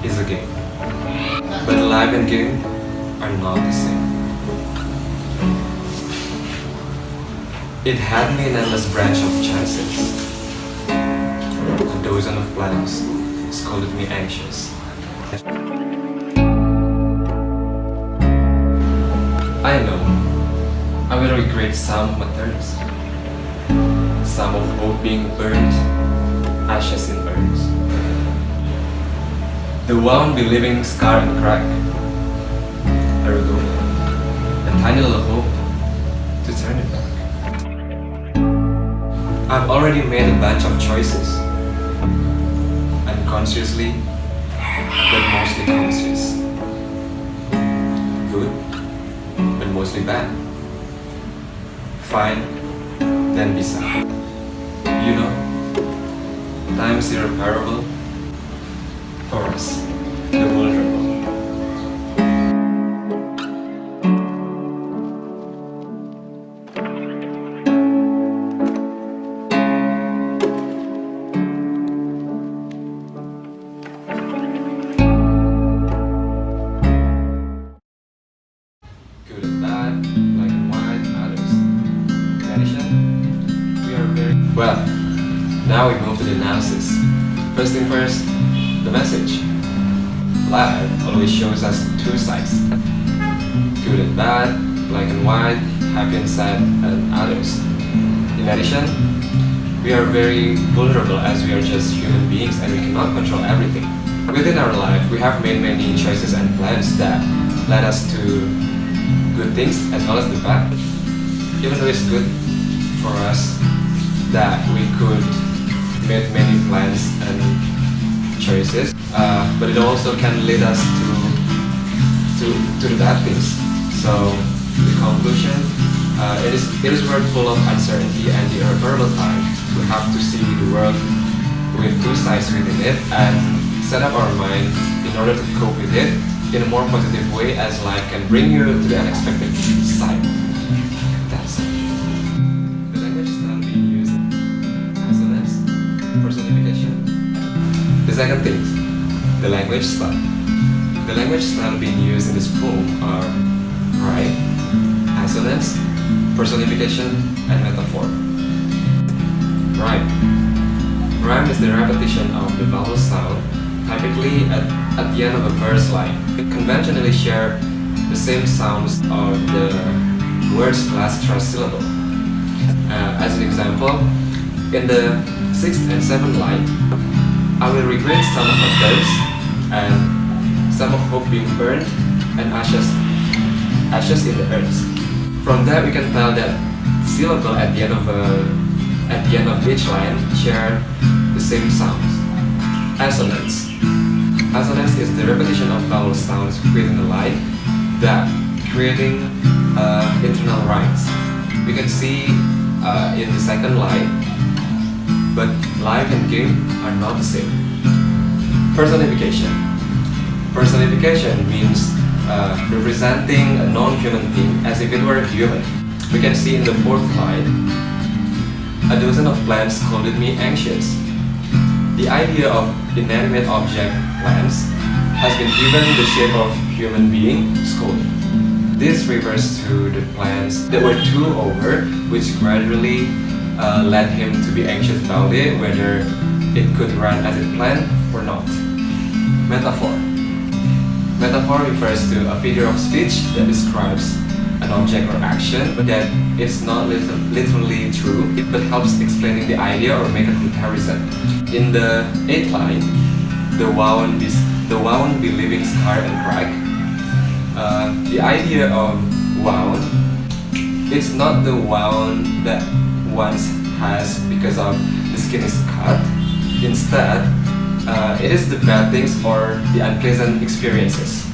is a game, but life and game are not the same. It had me an endless branch of chances. A dozen of plans scolded me anxious. I know I will regret some of my turns, some of hope being burned, ashes in urns. The wound be leaving scar and crack, ergo, a tiny little hope to turn it back. I've already made a bunch of choices, unconsciously, but mostly conscious. Good, but mostly bad. Fine, then be sad. You know, time is irreparable for us, the vulnerable. Good and bad, black and white, others. In addition, we are very... Well, now we move to the analysis. First thing first, the message. Life always shows us two sides. Good and bad, black and white, happy and sad, and others. In addition, we are very vulnerable as we are just human beings and we cannot control everything. Within our life, we have made many choices and plans that led us to good things as well as the bad. Even though it's good for us that we could make many plans and choices, but it also can lead us to the bad things. So the conclusion, it is a world full of uncertainty and the irreparable time. We have to see the world with two sides within it and set up our mind in order to cope with it in a more positive way, as life can bring you to the unexpected side. That's it. The language style being used assonance, personification. The second thing, the language style. The language style being used in this poem are rhyme, assonance, personification, and metaphor. Rhyme. Rhyme is the repetition of the vowel sound, typically at the end of a verse line. We conventionally share the same sounds of the word's last syllable. As an example, in the 6th and 7th line, I will regret some of my terms and some of hope being burned and ashes in the earth. From that we can tell that syllable at the end of each line share the same sounds. Assonance. Assonance is the repetition of vowel sounds within the line that creating internal rhymes. We can see in the second line, but life and game are not the same. Personification. Personification means representing a non-human thing as if it were human. We can see in the 4th line, a dozen of plants scolded me anxious. The idea of inanimate object, plants, has been given the shape of human being, scolded. This refers to the plants that were too over, which gradually led him to be anxious about it, whether it could run as it planned or not. Metaphor. Metaphor refers to a figure of speech that describes an object or action, but that is not literally true, but helps explaining the idea or make a comparison. In the 8th line, the wound be leaving scar and crack. The idea of wound, it's not the wound that one has because of the skin is cut. Instead, it is the bad things or the unpleasant experiences.